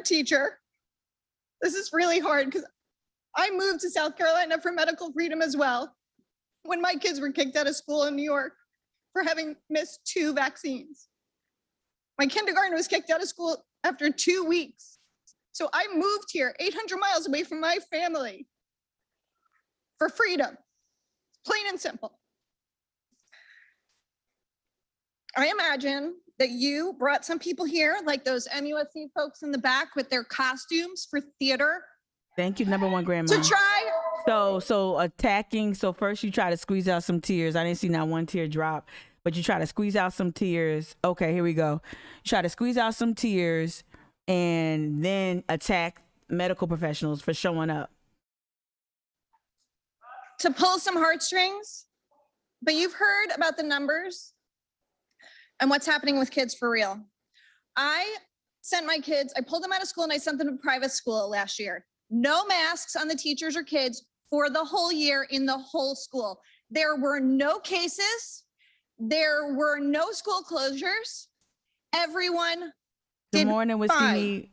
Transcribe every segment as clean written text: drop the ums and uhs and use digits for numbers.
former teacher. This is really hard because I moved to South Carolina for medical freedom as well when my kids were kicked out of school in New York for having missed 2 vaccines. My kindergarten was kicked out of school after 2 weeks. So I moved here 800 miles away from my family for freedom, plain and simple. I imagine that you brought some people here, like those MUSC folks in the back with their costumes for theater. Thank you, number one grandma. To try. So attacking. So first you try to squeeze out some tears. I didn't see not one tear drop, but you try to squeeze out some tears. Okay, here we go. You try to squeeze out some tears and then attack medical professionals for showing up. To pull some heartstrings, but you've heard about the numbers and what's happening with kids for real. I sent my kids, I pulled them out of school and I sent them to private school last year. No masks on the teachers or kids for the whole year in the whole school. There were no cases. There were no school closures. Everyone did fine.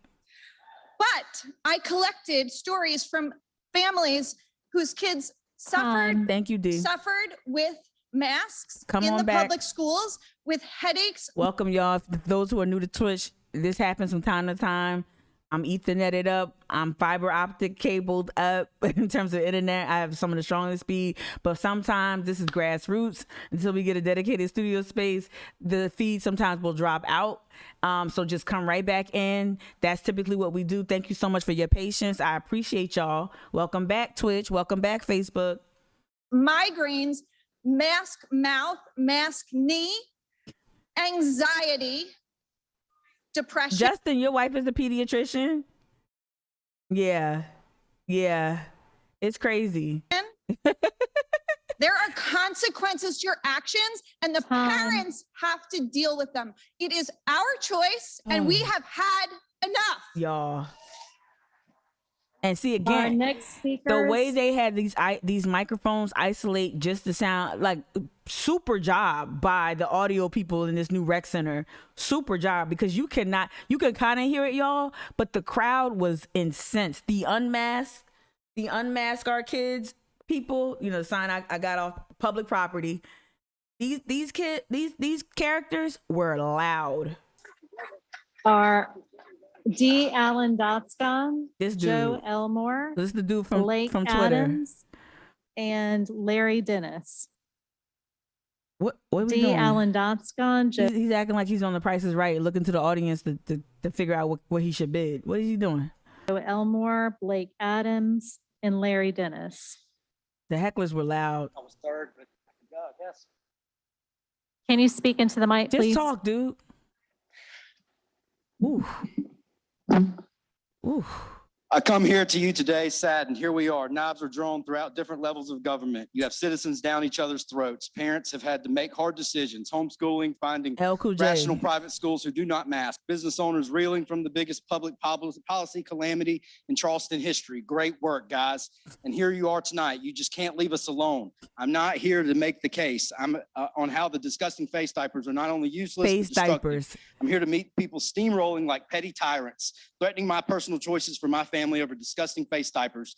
But I collected stories from families whose kids suffered. Thank you, D. Suffered with masks Come in on the back. public schools with headaches. Welcome, y'all. Those who are new to Twitch, this happens from time to time. I'm Ethernetted up. I'm fiber optic cabled up in terms of internet. I have some of the strongest speed, but sometimes this is grassroots. Until we get a dedicated studio space, the feed sometimes will drop out. So just come right back in. That's typically what we do. Thank you so much for your patience. I appreciate y'all. Welcome back, Twitch. Welcome back, Facebook. Migraines, mask mouth, mask knee, anxiety, depression. Justin, your wife is a pediatrician? Yeah. It's crazy. There are consequences to your actions, and the parents have to deal with them. It is our choice, and we have had enough. Y'all. And see, again, our next speakers, the way they had these microphones isolate just the sound, like super job by the audio people in this new rec center. Super job, because you can kind of hear it, y'all, but the crowd was incensed. The unmask our kids people, the sign I got off public property. These characters were loud. Are D. Allen Dotson, This dude, Joe Elmore, this is the dude from Blake Twitter, Adams, and Larry Dennis. What are we D. doing? Allen Dotson, Joe. He's acting like he's on The Price is Right, looking to the audience to figure out what he should bid. What is he doing? Elmore, Blake Adams, and Larry Dennis. The hecklers were loud. I was third, but I can go, I guess. Can you speak into the mic, Just please? talk, dude. Ooh. Ooh. I come here to you today saddened. Here we are. Knives are drawn throughout different levels of government. You have citizens down each other's throats. Parents have had to make hard decisions. Homeschooling, finding rational private schools who do not mask. Business owners reeling from the biggest public policy calamity in Charleston history. Great work, guys. And here you are tonight. You just can't leave us alone. I'm not here to make the case. I'm on how the disgusting face diapers are not only useless, Face but destructive. diapers. I'm here to meet people steamrolling like petty tyrants, threatening my personal choices for my family over disgusting face diapers,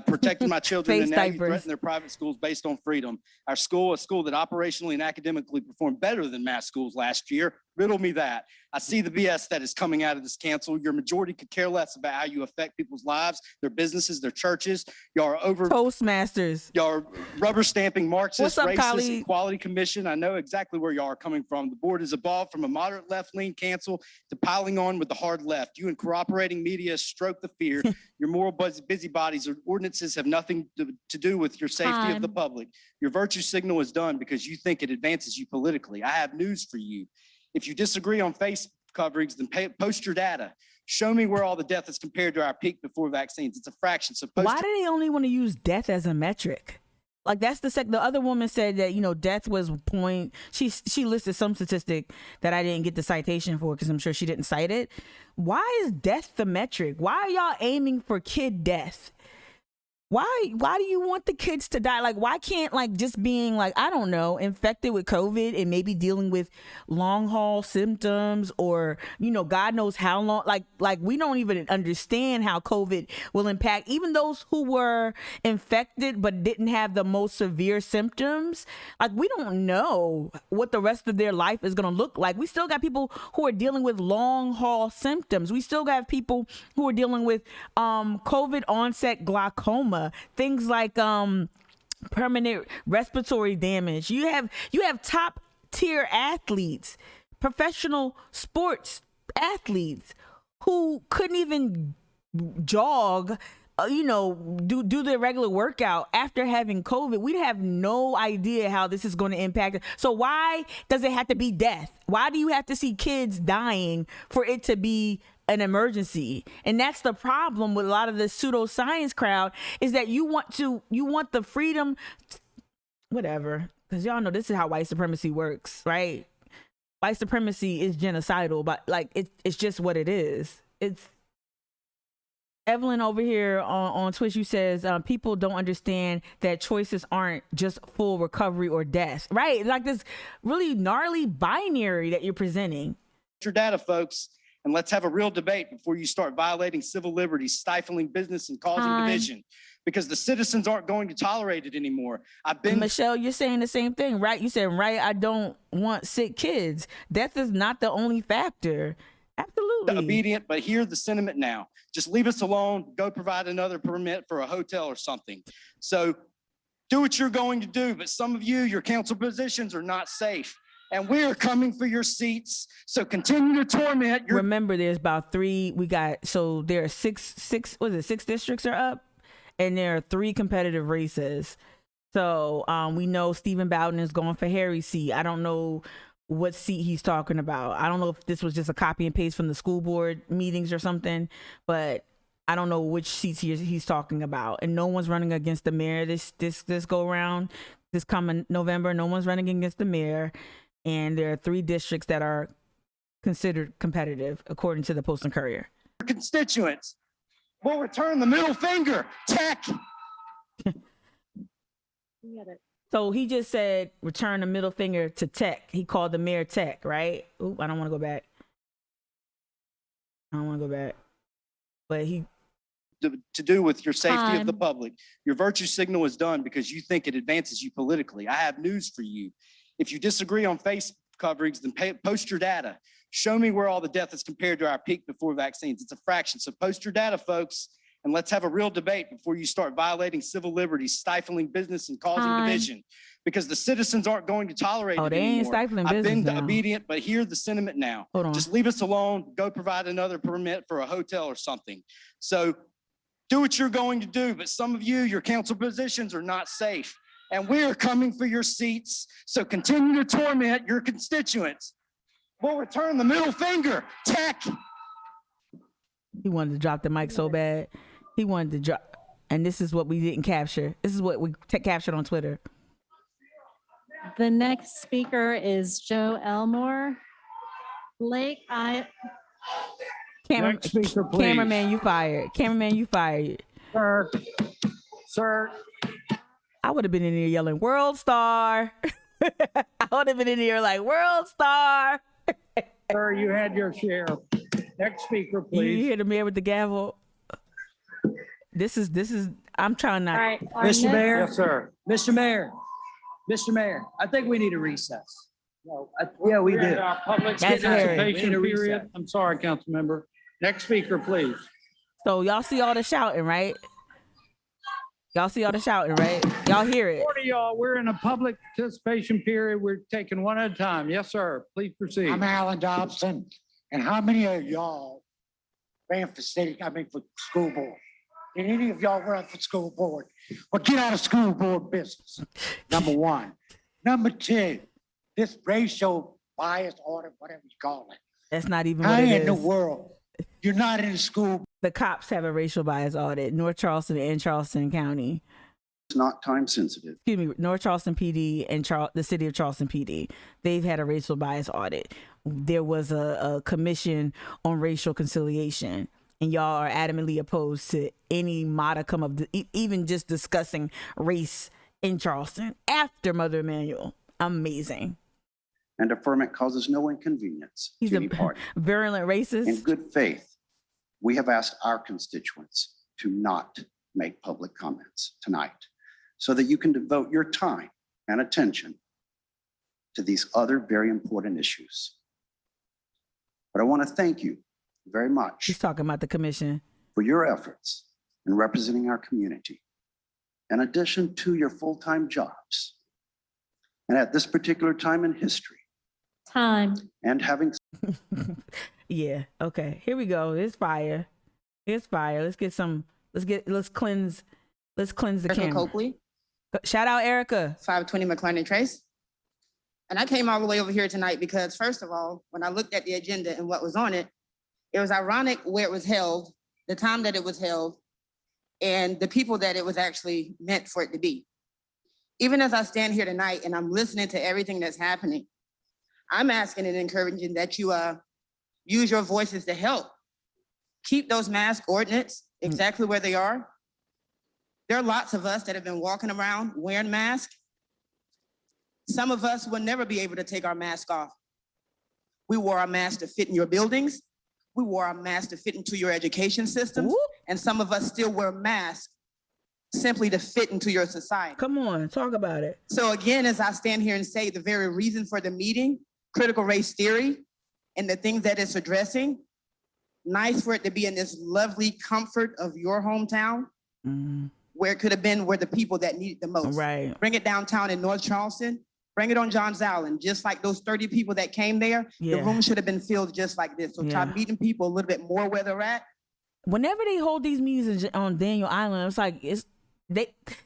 protecting my children, and now you threaten their private schools based on freedom. Our school, a school that operationally and academically performed better than mass schools last year, riddle me that. I see the BS that is coming out of this council. Your majority could care less about how you affect people's lives, their businesses, their churches. Y'all are over Toastmasters. Y'all are rubber stamping Marxist, What's up, racist, colleague? equality commission. I know exactly where y'all are coming from. The board has evolved from a moderate left-lean cancel to piling on with the hard left. You and cooperating media stroke the fear. Your moral busybodies or ordinances have nothing to do with your safety of the public. Your virtue signal is done because you think it advances you politically. I have news for you. If you disagree on face coverings, then post your data. Show me where all the death is compared to our peak before vaccines. It's a fraction. So why do they only want to use death as a metric? Like that's the other woman said that, death was point. She listed some statistic that I didn't get the citation for because I'm sure she didn't cite it. Why is death the metric? Why are y'all aiming for kid death? why do you want the kids to die? Like, why can't, like, just being, like, I don't know, infected with COVID and maybe dealing with long haul symptoms, or, you know, God knows how long, like we don't even understand how COVID will impact even those who were infected but didn't have the most severe symptoms. Like, we don't know what the rest of their life is going to look like. We still got people who are dealing with long haul symptoms. We still got people who are dealing with COVID onset glaucoma, things like permanent respiratory damage. You have top tier athletes, professional sports athletes who couldn't even jog, do their regular workout after having COVID. We have no idea how this is going to impact it. So why does it have to be death? Why do you have to see kids dying for it to be an emergency? And that's the problem with a lot of the pseudoscience crowd, is that you want the freedom, whatever, because y'all know this is how white supremacy works, right? White supremacy is genocidal, but like it's just what it is. It's Evelyn over here on Twitch, you says people don't understand that choices aren't just full recovery or death, right? Like this really gnarly binary that you're presenting. Your data, folks, and let's have a real debate before you start violating civil liberties, stifling business, and causing division, because the citizens aren't going to tolerate it anymore. Michelle, you're saying the same thing, right? You said, right, I don't want sick kids. Death is not the only factor. Absolutely. Obedient, but hear the sentiment now. Just leave us alone. Go provide another permit for a hotel or something. So do what you're going to do, but some of you, your council positions are not safe. And we are coming for your seats. So continue to torment your. Remember, there's about there are six districts are up, and there are 3 competitive races. So we know Stephen Bowden is going for Harry's seat. I don't know what seat he's talking about. I don't know if this was just a copy and paste from the school board meetings or something, but I don't know which seats he's talking about. And no one's running against the mayor this go around. This coming November, no one's running against the mayor. And there are 3 districts that are considered competitive, according to the Post and Courier. Constituents will return the middle finger. Tech. So he just said, return the middle finger to Tech. He called the mayor Tech, right? Ooh, I don't want to go back. But he. To do with your safety of the public. Your virtue signal is done because you think it advances you politically. I have news for you. If you disagree on face coverings, then post your data. Show me where all the death is compared to our peak before vaccines. It's a fraction. So post your data, folks, and let's have a real debate before you start violating civil liberties, stifling business, and causing division, because the citizens aren't going to tolerate it they anymore. ain't stifling I've business been now. obedient, but hear the sentiment now. Hold on. Just leave us alone. Go provide another permit for a hotel or something. So do what you're going to do, but some of you, your council positions are not safe. And we are coming for your seats. So continue to torment your constituents. We'll return the middle finger. Tech. He wanted to drop the mic so bad. He wanted to drop, and this is what we didn't capture. This is what we captured on Twitter. The next speaker is Joe Elmore. Blake, Next speaker, please. Cameraman, you fired. Sir. I would have been in here yelling, World Star. I would have been in here like, World Star. Sir, you had your share. Next speaker, You please. hear the mayor with the gavel? This is, I'm trying not. all right. our Mr. next- Mayor? Yes, sir. Mr. Mayor, I think we need a recess. No, yeah, we We're in do. our public That's Harry. participation We need a period. reset. I'm sorry, council member. Next speaker, please. So y'all see all the shouting, right? Y'all see all the shouting, right? Y'all hear it. Order, y'all. We're in a public participation period. We're taking one at a time. Yes, sir. Please proceed. I'm Alan Dobson, and how many of y'all ran for for school board? Did any of y'all run for school board? Well, get out of school board business, number one. Number two, this racial bias order, whatever you call it. That's not even How what it in the is. world? You're not in school. The cops have a racial bias audit, North Charleston and Charleston County. It's not time sensitive. Excuse me, North Charleston PD and the city of Charleston PD. They've had a racial bias audit. There was a commission on racial conciliation. and y'all are adamantly opposed to any modicum of even just discussing race in Charleston after Mother Emanuel. Amazing. And affirm it causes no inconvenience He's to a any party. virulent racist. In good faith, we have asked our constituents to not make public comments tonight so that you can devote your time and attention to these other very important issues. But I want to thank you very much He's talking about the commission. for your efforts in representing our community, in addition to your full-time jobs. And at this particular time in history, Time. and having Yeah. Okay. Here we go. It's fire. It's fire. Let's cleanse the Erica camera. Copley, Shout out Erica. 520 McLaren Trace. And I came all the way over here tonight because, first of all, when I looked at the agenda and what was on it, it was ironic where it was held, the time that it was held, and the people that it was actually meant for it to be. Even as I stand here tonight and I'm listening to everything that's happening, I'm asking and encouraging that you use your voices to help keep those mask ordinance exactly where they are. There are lots of us that have been walking around wearing masks. Some of us will never be able to take our mask off. We wore our mask to fit in your buildings. We wore our mask to fit into your education systems. Whoop. And some of us still wear masks simply to fit into your society. Come on, talk about it. So again, as I stand here and say the very reason for the meeting, critical race theory, and the things that it's addressing, nice for it to be in this lovely comfort of your hometown, where it could have been where the people that need it the most. Right. Bring it downtown in North Charleston, bring it on Johns Island, just like those 30 people that came there, Yeah. the room should have been filled just like this. So try Yeah. meeting people a little bit more where they're at. Whenever they hold these meetings on Daniel Island, it's like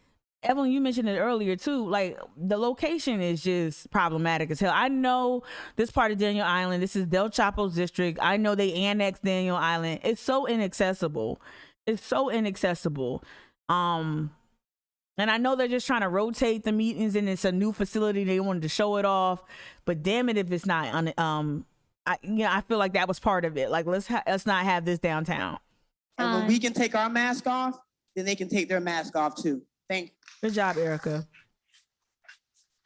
Evelyn, you mentioned it earlier too. Like the location is just problematic as hell. I know this part of Daniel Island. This is Del Chapo's district. I know they annexed Daniel Island. It's so inaccessible. It's so inaccessible. And I know they're just trying to rotate the meetings, and it's a new facility. They wanted to show it off, but damn it if it's not on. I feel like that was part of it. Like let's not have this downtown. And when we can take our mask off, then they can take their mask off too. Thank you. Good job, Erica.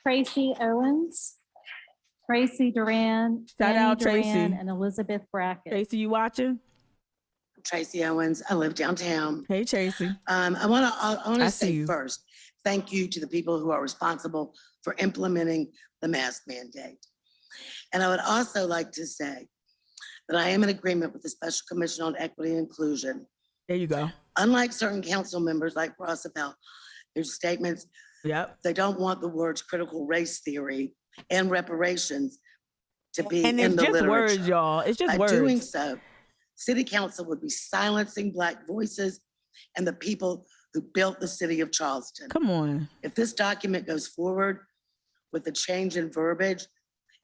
Tracy Owens, Tracy Duran, Shout Annie out, Tracy. Duran, and Elizabeth Brackett. Tracy, you watching? Tracy Owens. I live downtown. Hey, Tracy. I want I to see say you. first, thank you to the people who are responsible for implementing the mask mandate. And I would also like to say that I am in agreement with the Special Commission on Equity and Inclusion. There you go. Unlike certain council members like Roosevelt, their statements, Yep. they don't want the words critical race theory and reparations to be And in it's the just literature. words, y'all. It's just By words. doing so, City Council would be silencing Black voices and the people who built the city of Charleston. Come on. If this document goes forward with a change in verbiage,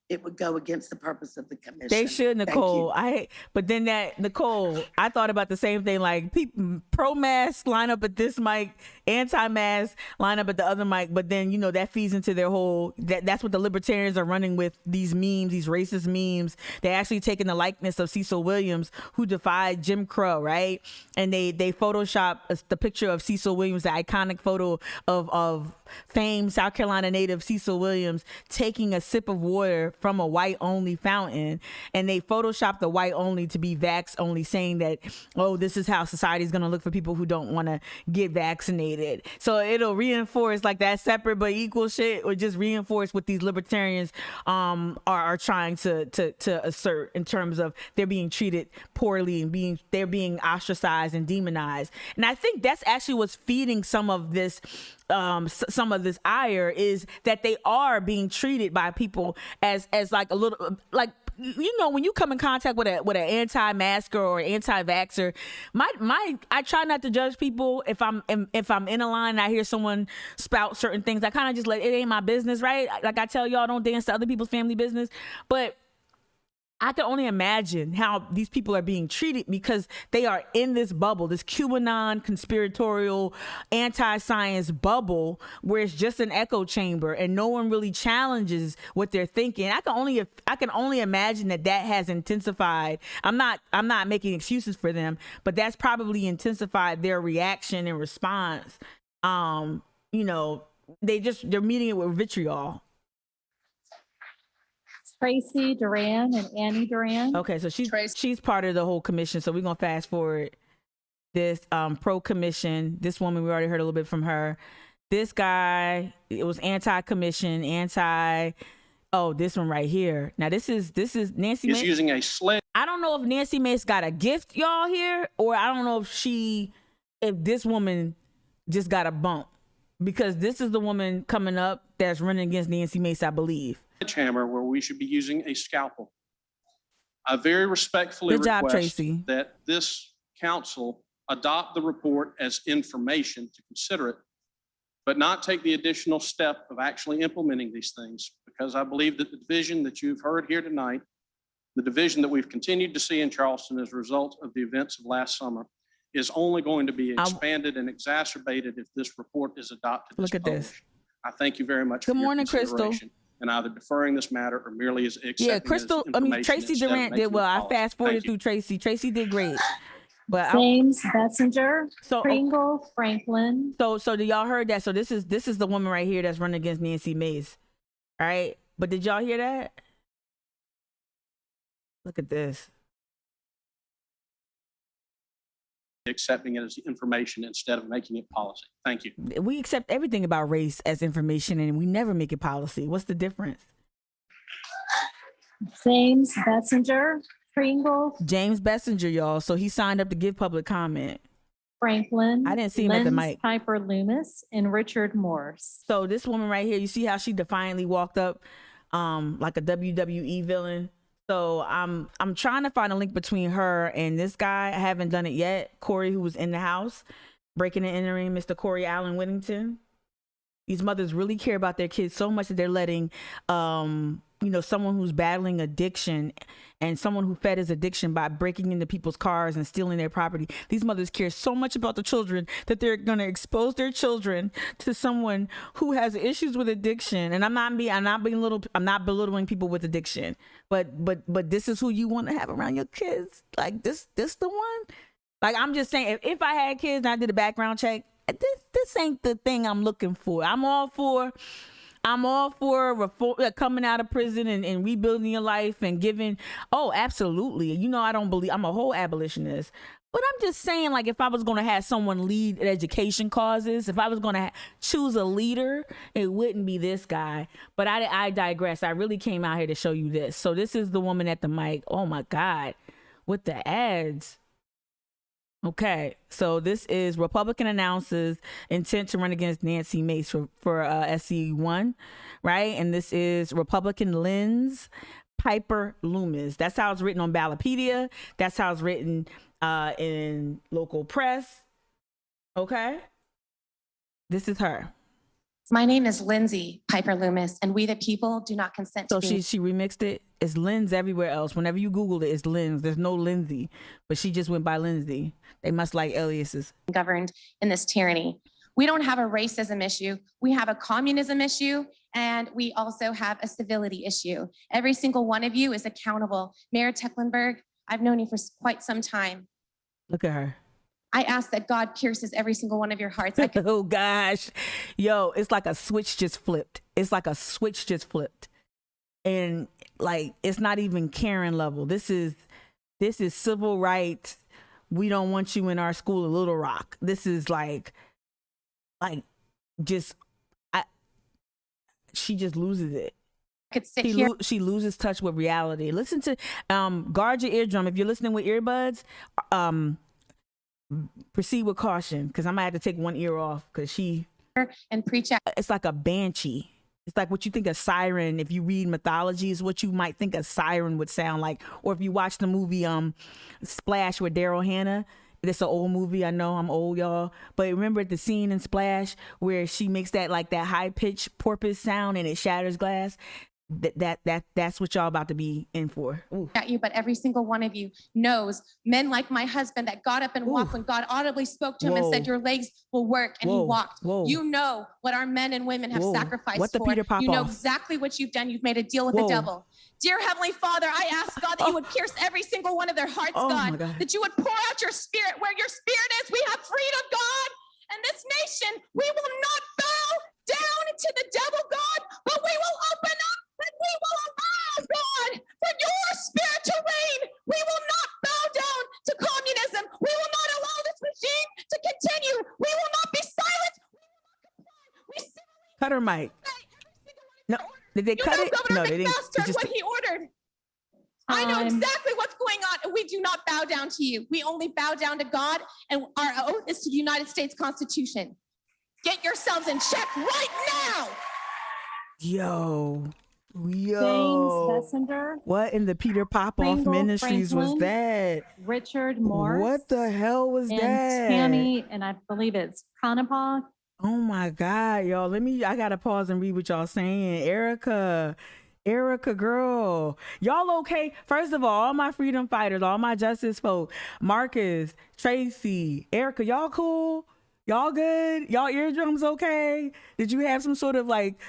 it would go against the purpose of the commission. They should, Thank Nicole. you. But then Nicole, I thought about the same thing. Like people pro-mask line up at this mic, anti-mask line up at the other mic. But then, that feeds into their whole, that's what the libertarians are running with, these memes, these racist memes. They actually taking the likeness of Cecil Williams, who defied Jim Crow, right? And they Photoshop the picture of Cecil Williams, the iconic photo of famed South Carolina native Cecil Williams taking a sip of water from a white only fountain, and they photoshopped the white only to be vax only, saying that, oh, this is how society is going to look for people who don't want to get vaccinated. So it'll reinforce like that separate but equal shit, or just reinforce what these libertarians are trying to assert in terms of they're being treated poorly and they're being ostracized and demonized. And I think that's actually what's feeding some of this ire, is that they are being treated by people as like a little, like, when you come in contact with an anti-masker or anti-vaxxer, I try not to judge people. If I'm in a line and I hear someone spout certain things, I kind of just it ain't my business, right? Like I tell y'all, don't dance to other people's family business. But I can only imagine how these people are being treated because they are in this bubble, this QAnon conspiratorial anti-science bubble where it's just an echo chamber and no one really challenges what they're thinking. I can only imagine that has intensified. I'm not making excuses for them, but that's probably intensified their reaction and response. You know, they're meeting it with vitriol. Tracy Duran and Annie Duran. Okay, so she's part of the whole commission. So we're gonna fast forward this pro commission. This woman, we already heard a little bit from her. This guy, it was anti-commission, oh, this one right here. Now this is Nancy Mace. Using a sled. I don't know if Nancy Mace got a gift, y'all, here, or I don't know if this woman just got a bump, because this is the woman coming up that's running against Nancy Mace, I believe. Hammer where we should be using a scalpel. I very respectfully Good job, request Tracy. that this council adopt the report as information to consider it, but not take the additional step of actually implementing these things, because I believe that the division that you've heard here tonight, the division that we've continued to see in Charleston as a result of the events of last summer, is only going to be expanded and exacerbated if this report is adopted. Look at this. I thank you very much. Good for your morning, Crystal. consideration and either deferring this matter or merely as accepting. Yeah, Crystal. Tracy Durant did well. I fast forwarded through Tracy. Tracy did great. But James Bessinger, so Pringle, Franklin. So do y'all heard that? So this is the woman right here that's running against Nancy Mace. All right. But did y'all hear that? Look at this. Accepting it as information instead of making it policy. Thank you. We accept everything about race as information and we never make it policy. What's the difference? James Bessinger, Pringle. James Bessinger, y'all. So he signed up to give public comment. Franklin. I didn't see him at the mic. Piper Loomis and Richard Morse. So this woman right here, you see how she defiantly walked up like a WWE villain? So I'm trying to find a link between her and this guy. I haven't done it yet. Corey, who was in the house, breaking and entering, Mr. Corey Allen Whittington. These mothers really care about their kids so much that they're letting, someone who's battling addiction and someone who fed his addiction by breaking into people's cars and stealing their property. These mothers care so much about the children that they're going to expose their children to someone who has issues with addiction. And I'm not belittling people with addiction, but this is who you want to have around your kids. Like this the one. Like, I'm just saying, if I had kids and I did a background check, this ain't the thing I'm looking for. I'm all for reform, coming out of prison and rebuilding your life and giving. Oh, absolutely. I'm a whole abolitionist. But I'm just saying, like, if I was going to have someone lead education causes, if I was going to choose a leader, it wouldn't be this guy. But I digress. I really came out here to show you this. So this is the woman at the mic. Oh, my God. With the ads. Okay, so this is Republican announces intent to run against Nancy Mace for SC1, right? And this is Republican Lens Piper Loomis. That's how it's written on Ballotpedia. That's how it's written in local press. Okay, this is her. My name is Lindsay Piper Loomis, and we the people do not consent So to being she remixed it. It's Lens everywhere else. Whenever you Google it, it's Lens. There's no Lindsay, but she just went by Lindsay. They must like aliases. governed in this tyranny. We don't have a racism issue. We have a communism issue, and we also have a civility issue. Every single one of you is accountable. Mayor Tecklenburg, I've known you for quite some time. Look at her. I ask that God pierces every single one of your hearts. Oh gosh. Yo, it's like a switch just flipped. And like, it's not even Karen level. This is civil rights. We don't want you in our school in Little Rock. This is she just loses it. She loses touch with reality. Listen to, guard your eardrum. If you're listening with earbuds, proceed with caution, because I might have to take one ear off because and preach out. It's like a banshee. It's like what you think a siren, if you read mythology, is what you might think a siren would sound like. Or if you watch the movie Splash with Daryl Hannah. It's an old movie. I know I'm old, y'all. But remember the scene in Splash where she makes that high-pitched porpoise sound and it shatters glass? that's what y'all about to be in for. Ooh. At you, but every single one of you knows men like my husband that got up and walked when God audibly spoke to him and said, your legs will work, and he walked. You know what our men and women have sacrificed What the for. Peter Pop You know off? exactly what you've done. You've made a deal with the devil. Dear Heavenly Father, I ask God that you would pierce every single one of their hearts, God, that you would pour out your spirit. Where your spirit is, we have freedom, God. And this nation, we will not bow down to the devil, God, but we will open up and we will allow, God, for your spirit to reign. We will not bow down to communism. We will not allow this regime to continue. We will not be silent. We Cut her mic. No, did they cut it? No, they didn't. It's just what he ordered. I know exactly what's going on, and we do not bow down to you. We only bow down to God, and our oath is to the United States Constitution. Get yourselves in check right now. Yo. James Bessender. What in the Peter Popoff Pringle Ministries was Franklin, that? Richard Morris. What the hell was and that? Tammy, and I believe it's Kanapah. Oh my God, y'all. I gotta pause and read what y'all saying. Erica, girl. Y'all okay? First of all my freedom fighters, all my justice folk, Marcus, Tracy, Erica, y'all cool? Y'all good? Y'all eardrums okay? Did you have some sort of like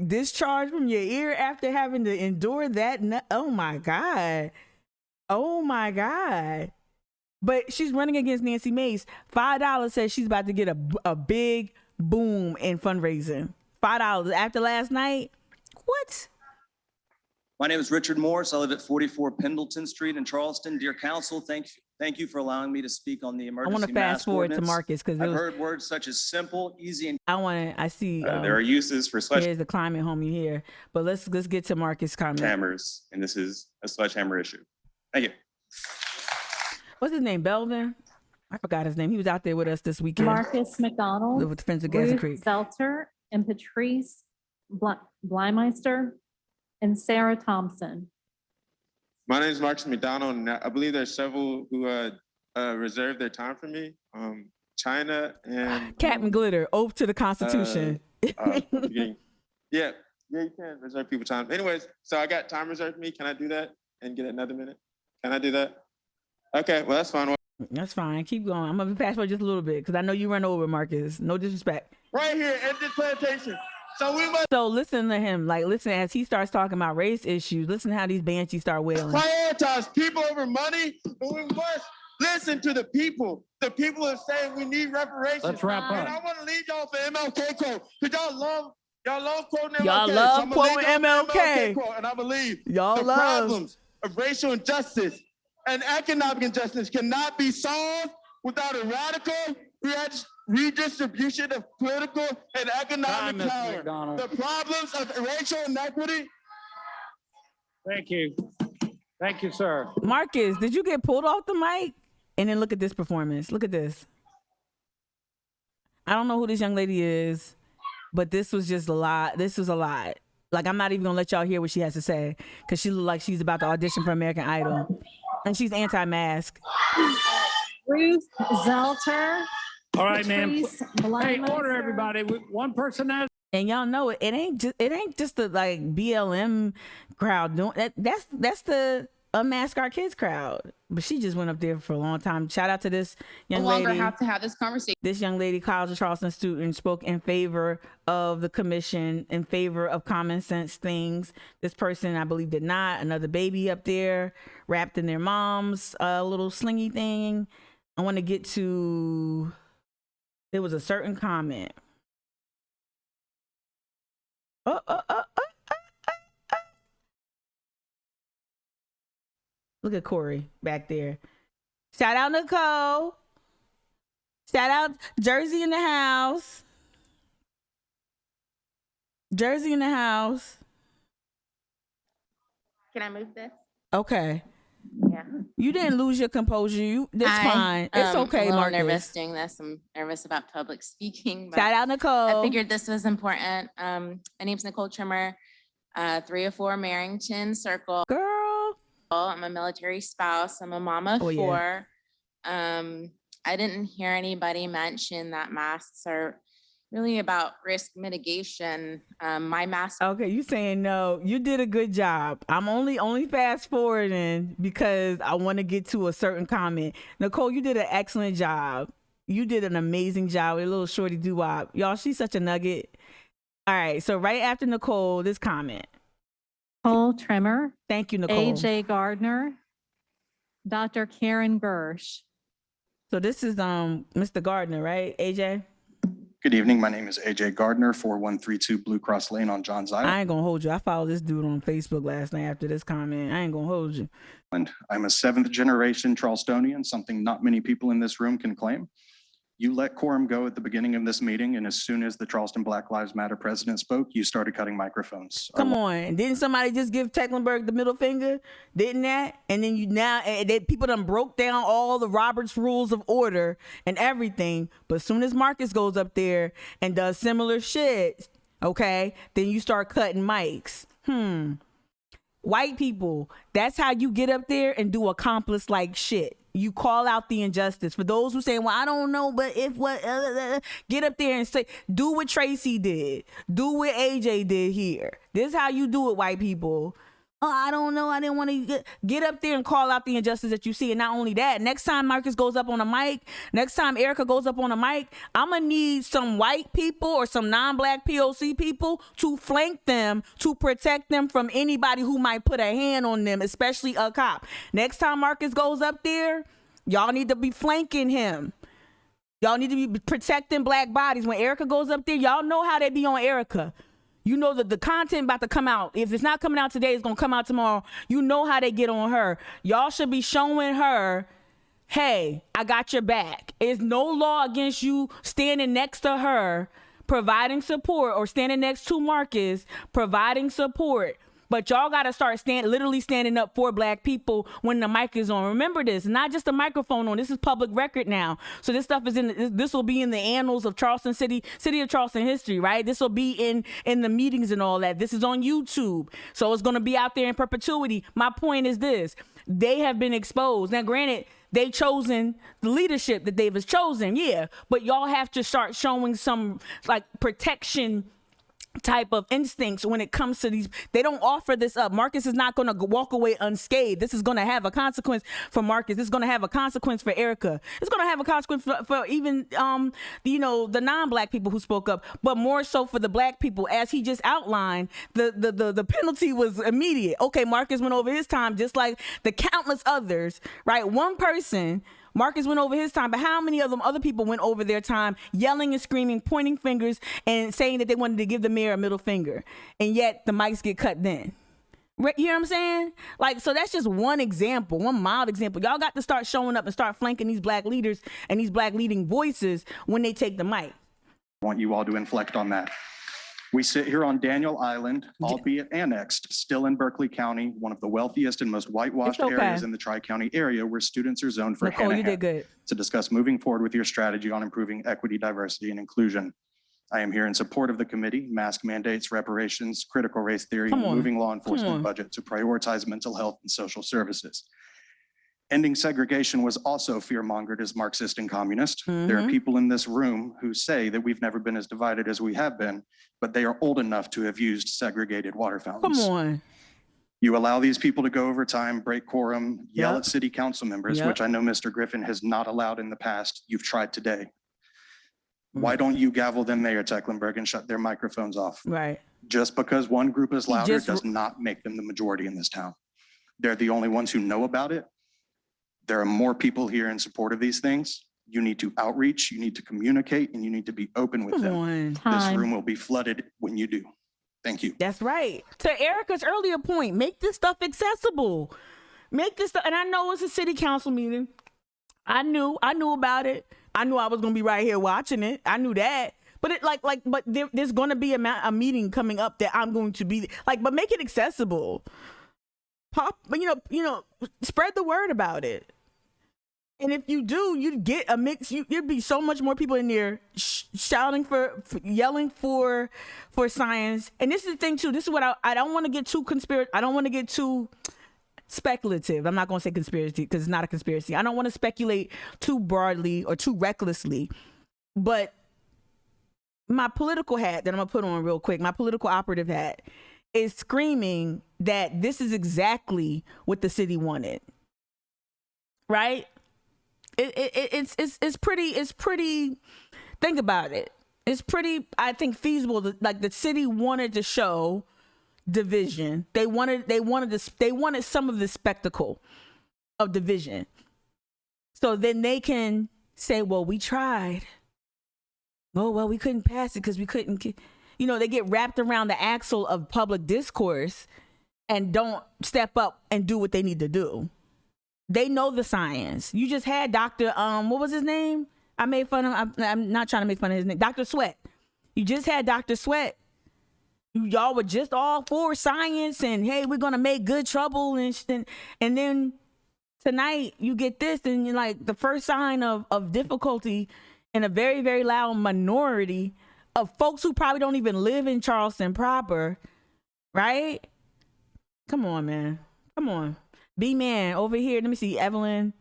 discharge from your ear after having to endure that? Oh my God. But she's running against Nancy Mace. $5 says she's about to get a big boom in fundraising. $5 after last night. What? My name is Richard Morris. I live at 44 Pendleton Street in Charleston. Dear council, thank you for allowing me to speak on the emergency. I want to fast forward to Marcus because I've heard words such as simple, easy, and I see. there are uses for sledgehammers. Here's the climate homie here, but let's get to Marcus' comment. And this is a sledgehammer issue. Thank you. What's his name? Belvin? I forgot his name. He was out there with us this weekend. Marcus McDonald, with Friends of Gaston Creek. Zelter, and Patrice Blymeister, and Sarah Thompson. My name is Marcus McDonald, and I believe there's several who reserved their time for me. China and Captain Glitter, oath to the Constitution. Yeah, you can reserve people time. Anyways, so I got time reserved for me. Can I do that and get another minute? Can I do that? Okay, well, that's fine. That's fine. Keep going. I'm gonna be fast forward just a little bit because I know you run over, Marcus. No disrespect. Right here at this plantation. So listen to him. Listen as he starts talking about race issues. Listen how these banshees start wailing. Prioritize people over money, but we must listen to the people. The people are saying we need reparations. Let's wrap up. And I want to lead y'all for MLK quote because y'all love quoting MLK. Y'all love quoting MLK. Quote, and I believe y'all the love problems of racial injustice and economic injustice cannot be solved without a radical redistribution of political and economic power. The problems of racial inequity. Thank you. Thank you, sir. Marcus, did you get pulled off the mic? And then look at this performance. Look at this. I don't know who this young lady is, but this was just a lot. This was a lot. I'm not even gonna let y'all hear what she has to say because she looked like she's about to audition for American Idol. And she's anti-mask. Ruth Zelter. All right, man. Hey, order everybody. One person has. And y'all know it ain't just the BLM crowd doing that. That's the Unmask Our Kids crowd. But she just went up there for a long time. Shout out to this young lady. No longer have to have this conversation. This young lady, College of Charleston student, spoke in favor of the commission, in favor of common sense things. This person, I believe, did not. Another baby up there wrapped in their mom's little slingy thing. I want to get to, there was a certain comment. Look at Corey back there. Shout out Nicole. Shout out Jersey in the house. Jersey in the house. Can I move this? Okay. Yeah. You didn't lose your composure. That's fine. It's okay, I'm a little Marcus. nervous doing this. I'm nervous about public speaking. But Shout out Nicole. I figured this was important. My name's Nicole Trimmer, 304 Marrington Circle. Girl. I'm a military spouse. I'm a mom of four. I didn't hear anybody mention that masks are really about risk mitigation. My mask. Okay, you saying no. You did a good job. I'm only fast forwarding because I want to get to a certain comment. Nicole, you did an excellent job. You did an amazing job with a little shorty doo-wop. Y'all, she's such a nugget. All right, so right after Nicole, this comment. Nicole Trimmer, Thank you, Nicole. AJ Gardner, Dr. Karen Gersh. So this is Mr. Gardner, right, AJ? Good evening. My name is AJ Gardner, 4132 Blue Cross Lane on Johns Island. I ain't gonna hold you. I followed this dude on Facebook last night after this comment. I ain't gonna hold you. And I'm a 7th generation Charlestonian, something not many people in this room can claim. You let quorum go at the beginning of this meeting, and as soon as the Charleston Black Lives Matter president spoke, you started cutting microphones. Come on. Didn't somebody just give Tecklenburg the middle finger? Didn't that? And then people done broke down all the Robert's rules of order and everything. But as soon as Marcus goes up there and does similar shit, okay, then you start cutting mics. White people, that's how you get up there and do accomplice like shit. You call out the injustice. For those who say, well, I don't know, but if what, get up there and say, do what Tracy did. Do what AJ did here. This is how you do it, white people. Oh, I don't know. I didn't want to get up there and call out the injustice that you see. And not only that, next time Marcus goes up on a mic, next time Erica goes up on a mic, I'm going to need some white people or some non-black POC people to flank them, to protect them from anybody who might put a hand on them, especially a cop. Next time Marcus goes up there, y'all need to be flanking him. Y'all need to be protecting black bodies. When Erica goes up there, y'all know how they be on Erica. You know that the content about to come out. If it's not coming out today, it's going to come out tomorrow. You know how they get on her. Y'all should be showing her, hey, I got your back. There's no law against you standing next to her, providing support, or standing next to Marcus, providing support. But y'all got to start literally standing up for black people when the mic is on. Remember this, not just a microphone on. This is public record now. So this stuff is this will be in the annals of Charleston city of Charleston history, right? This will be in the meetings and all that. This is on YouTube. So it's going to be out there in perpetuity. My point is this. They have been exposed. Now, granted, they chosen the leadership that they've chosen. Yeah. But y'all have to start showing some like protection type of instincts when it comes to these. They don't offer this up. Marcus is not going to walk away unscathed. This is going to have a consequence for Marcus. This is going to have a consequence for Erica. It's going to have a consequence for even the non-black people who spoke up, but more so for the black people. As he just outlined, the penalty was immediate. Okay, Marcus went over his time just like the countless others, right? One person, Marcus went over his time, but how many of them other people went over their time yelling and screaming, pointing fingers, and saying that they wanted to give the mayor a middle finger, and yet the mics get cut then? You hear what I'm saying? Like, so that's just one example, one mild example. Y'all got to start showing up and start flanking these black leaders and these black leading voices when they take the mic. I want you all to inflect on that. We sit here on Daniel Island, albeit annexed, still in Berkeley County, one of the wealthiest and most whitewashed areas in the Tri-County area where students are zoned for Nicole, you did good. To discuss moving forward with your strategy on improving equity, diversity, and inclusion. I am here in support of the committee, mask mandates, reparations, critical race theory, and moving law enforcement budget to prioritize mental health and social services. Ending segregation was also fear-mongered as Marxist and communist. There are people in this room who say that we've never been as divided as we have been, but they are old enough to have used segregated water fountains. Come on. You allow these people to go over time, break quorum, yell at city council members, which I know Mr. Griffin has not allowed in the past. You've tried today. Why don't you gavel them, Mayor Tecklenburg, and shut their microphones off? Right. Just because one group is louder does not make them the majority in this town. They're the only ones who know about it. There are more people here in support of these things. You need to outreach, you need to communicate, and you need to be open with them. This room will be flooded when you do. Thank you. That's right. To Erica's earlier point, make this stuff accessible. Make this stuff, and I know it's a city council meeting. I knew about it. I knew I was gonna be right here watching it. I knew that. But but there's gonna be a meeting coming up that I'm going to be but make it accessible. But spread the word about it. And if you do, you'd get a mix. There'd be so much more people in there shouting yelling for science. And this is the thing too. This is what I don't want to get too I don't want to get too speculative. I'm not going to say conspiracy because it's not a conspiracy. I don't want to speculate too broadly or too recklessly. But my political hat that I'm gonna put on real quick, my political operative hat, is screaming that this is exactly what the city wanted. Right? It's pretty. Think about it. It's pretty, I think, feasible. Like the city wanted to show division. They wanted some of the spectacle of division. So then they can say, well, we tried. Oh, well, we couldn't pass it because we couldn't. You know, they get wrapped around the axle of public discourse and don't step up and do what they need to do. They know the science. You just had Dr. What was his name? I made fun of him. I'm not trying to make fun of his name. Dr. Sweat. You just had Dr. Sweat. Y'all were just all for science and, hey, we're going to make good trouble. And then tonight you get this and you're like the first sign of difficulty in a very, very loud minority of folks who probably don't even live in Charleston proper, right? Come on, man. Come on. B-Man over here. Let me see. Evelyn.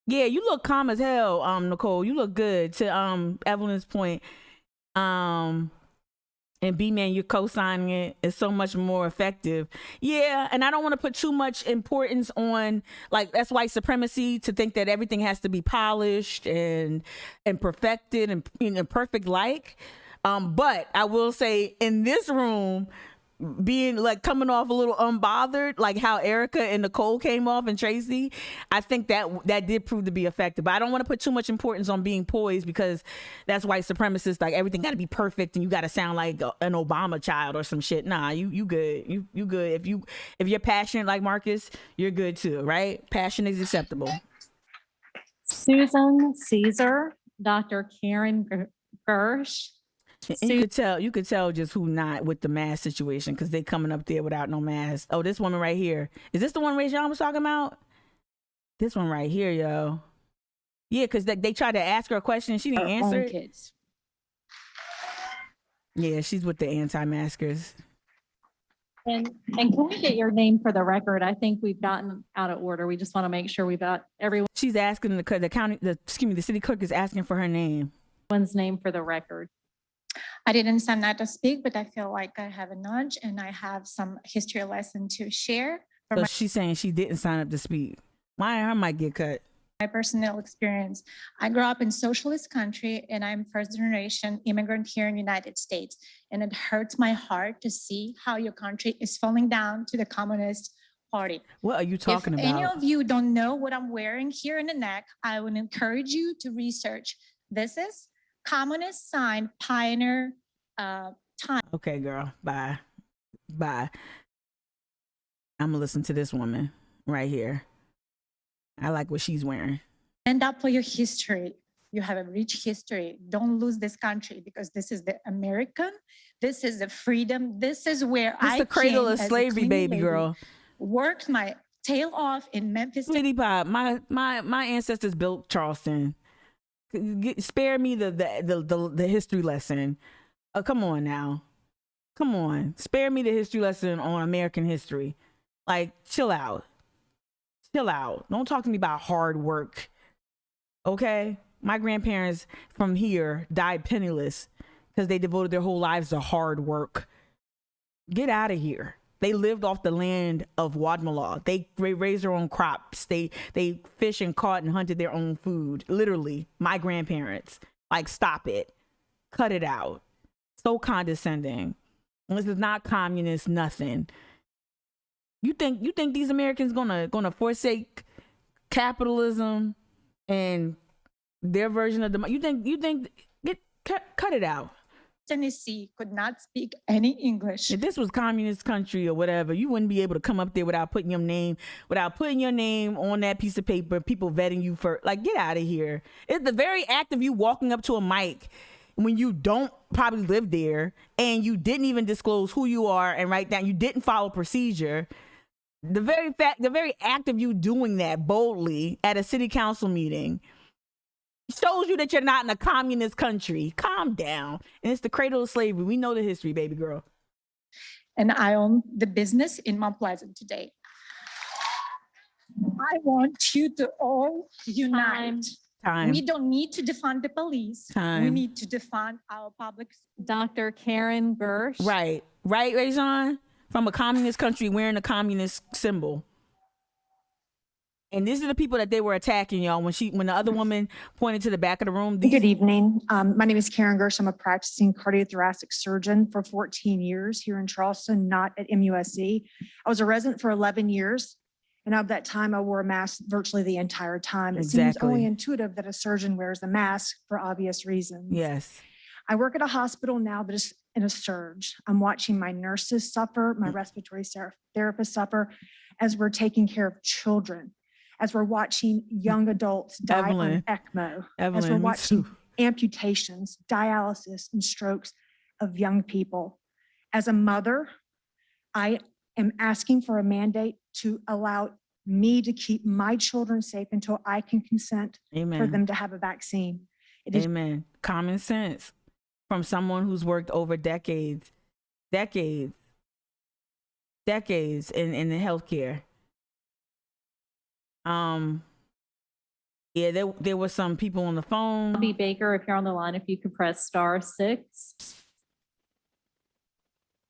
Yeah, you look calm as hell, Nicole. You look good. To Evelyn's point. And B-Man, you're co-signing it. It's so much more effective. Yeah, and I don't want to put too much importance on, like, that's white supremacy to think that everything has to be polished and perfected and, you know, perfect like. But I will say in this room, being like coming off a little unbothered, like how Erica and Nicole came off and Tracy, I think that did prove to be effective. But I don't want to put too much importance on being poised because that's white supremacist. Like everything got to be perfect and you got to sound like an Obama child or some shit. Nah, you good. You good. If you're passionate like Marcus, you're good too, right? Passion is acceptable. Susan Caesar, Dr. Karen Gersh. And you could tell just who not with the mask situation because they coming up there without no mask. Oh, this woman right here. Is this the one Ray Jean was talking about? This one right here, yo. Yeah, because they tried to ask her a question and she didn't answer it. Kids. Yeah, she's with the anti-maskers. And can we get your name for the record? I think we've gotten out of order. We just want to make sure we've got everyone. She's asking the city clerk is asking for her name. One's name for the record. I didn't sign up to speak, but I feel like I have a nudge and I have some history lesson to share. So she's saying she didn't sign up to speak. Why her might get cut? My personal experience. I grew up in socialist country and I'm first generation immigrant here in the United States. And it hurts my heart to see how your country is falling down to the Communist Party. What are you talking about? If any of you don't know what I'm wearing here in the neck, I would encourage you to research. This is Communist sign, pioneer time. Okay, girl. Bye. I'm gonna listen to this woman right here. I like what she's wearing. Stand up for your history. You have a rich history. Don't lose this country because this is the American. This is the freedom. This is where It's I the cradle came of as a slavery, clean baby lady, girl. Worked my tail off in Memphis. Sweetie Pop, my ancestors built Charleston. Spare me the history lesson. Come on now. Come on. Spare me the history lesson on American history. Like, chill out. Chill out. Don't talk to me about hard work. Okay? My grandparents from here died penniless because they devoted their whole lives to hard work. Get out of here. They lived off the land of Wadmalaw. They raised their own crops. They fish and caught and hunted their own food. Literally, my grandparents. Like, stop it. Cut it out. So condescending. This is not communist, nothing. You think these Americans gonna forsake capitalism and their version of the? You think cut it out. Tennessee could not speak any English. If this was communist country or whatever, you wouldn't be able to come up there without putting your name on that piece of paper, people vetting you for, like, get out of here. It's the very act of you walking up to a mic when you don't probably live there and you didn't even disclose who you are and write down, you didn't follow procedure. The very act of you doing that boldly at a city council meeting shows you that you're not in a communist country. Calm down. And it's the cradle of slavery. We know the history, baby girl. And I own the business in Mount Pleasant today. I want you to all unite. Time. We don't need to defund the police. We Time. need to defund our public. Dr. Karen Gersh. Right, Rajon? From a communist country wearing a communist symbol. And these are the people that they were attacking, y'all. When the other woman pointed to the back of the room. Good evening. My name is Karen Gersh. I'm a practicing cardiothoracic surgeon for 14 years here in Charleston, not at MUSC. I was a resident for 11 years. And of that time, I wore a mask virtually the entire time. It seems Exactly. only intuitive that a surgeon wears a mask for obvious reasons. Yes. I work at a hospital now that is in a surge. I'm watching my nurses suffer, my respiratory therapists suffer, as we're taking care of children, as we're watching young adults die Evelyn. on ECMO, as Evelyn, we're me watching too. amputations, dialysis, and strokes of young people. As a mother, I am asking for a mandate to allow me to keep my children safe until I can consent for Amen. them to have a vaccine. It is Amen. Common sense from someone who's worked over decades in the healthcare. Yeah, there were some people on the phone. Bobby Baker, if you're on the line, if you could press *6.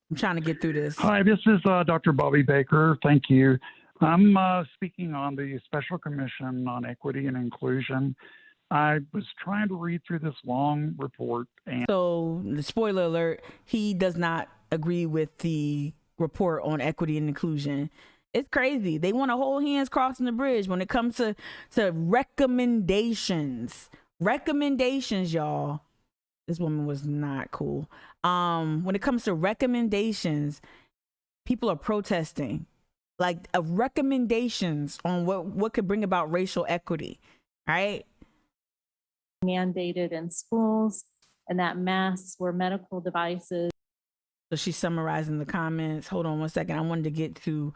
I'm trying to get through this. Hi, this is Dr. Bobby Baker. Thank you. I'm speaking on the Special Commission on Equity and Inclusion. I was trying to read through this long report, and So, the spoiler alert, he does not agree with the report on equity and inclusion. It's crazy. They want to hold hands crossing the bridge when it comes to recommendations. Recommendations, y'all. This woman was not cool. When it comes to recommendations, people are protesting. Like recommendations on what could bring about racial equity, right? Mandated in schools, and that masks were medical devices. So she's summarizing the comments. Hold on one second. I wanted to get to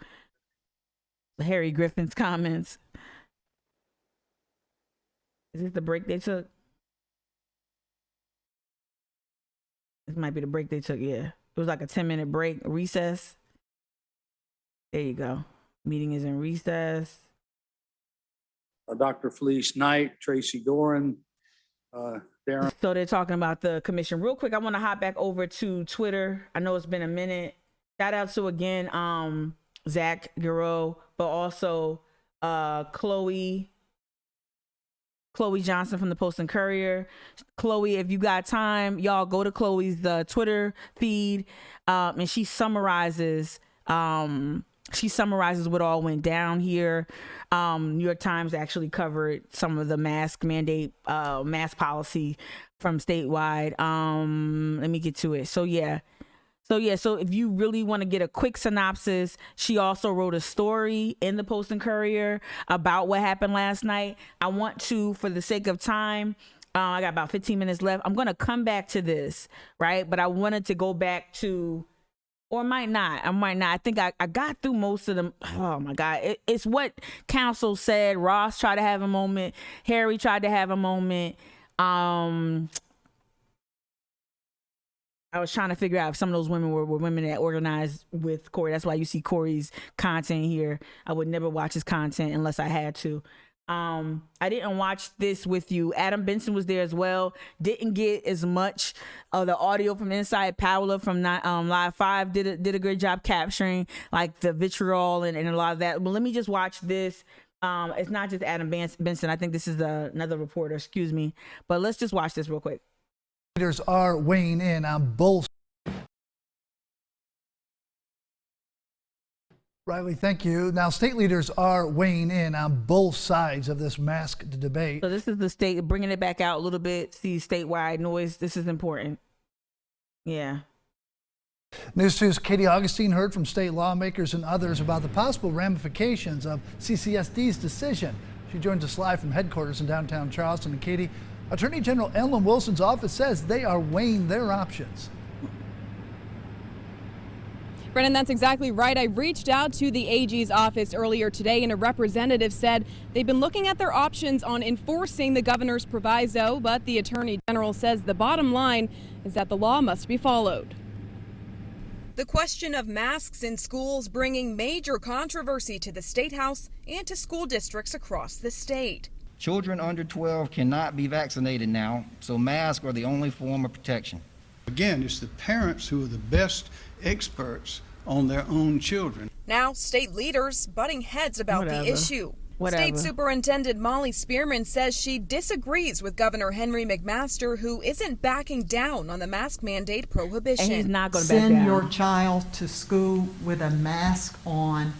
Harry Griffin's comments. Is this the break they took? This might be the break they took, yeah. It was like a 10-minute break, recess. There you go. Meeting is in recess. Dr. Felice Knight, Tracy Doran, Darren. So they're talking about the commission. Real quick, I want to hop back over to Twitter. I know it's been a minute. Shout out to, again, Zach Giroux, but also Chloe Johnson from the Post and Courier. Chloe, if you got time, y'all go to Chloe's Twitter feed, and she summarizes what all went down here. New York Times actually covered some of the mask mandate, mask policy from statewide. Let me get to it. So if you really want to get a quick synopsis, she also wrote a story in the Post and Courier about what happened last night. I want to, for the sake of time, I got about 15 minutes left. I'm going to come back to this, right? But I wanted to go back to, or I might not. I think I got through most of them. Oh my God. It's what counsel said. Ross tried to have a moment. Harry tried to have a moment. I was trying to figure out if some of those women were women that organized with Corey. That's why you see Corey's content here. I would never watch his content unless I had to. I didn't watch this with you. Adam Benson was there as well. Didn't get as much of the audio from inside. Paola from Live 5 did a great job capturing like the vitriol and a lot of that. But let me just watch this. It's not just Adam Benson. I think this is another reporter, excuse me. But let's just watch this real quick. Leaders are weighing in on both. Riley, thank you. Now, state leaders are weighing in on both sides of this mask debate. So this is the state bringing it back out a little bit. See statewide noise. This is important. Yeah. News 2's Katie Augustine heard from state lawmakers and others about the possible ramifications of CCSD's decision. She joins us live from headquarters in downtown Charleston. And Katie, Attorney General Ellen Wilson's office says they are weighing their options. Brennan, that's exactly right. I reached out to the AG's office earlier today, and a representative said they've been looking at their options on enforcing the governor's proviso, but the Attorney General says the bottom line is that the law must be followed. The question of masks in schools bringing major controversy to the State House and to school districts across the state. Children under 12 cannot be vaccinated now, so masks are the only form of protection. Again, it's the parents who are the best experts on their own children. Now, state leaders butting heads about the issue. Whatever. State Superintendent Molly Spearman says she disagrees with Governor Henry McMaster, who isn't backing down on the mask mandate prohibition. And he's not going to back Send down. your child to school with a mask on.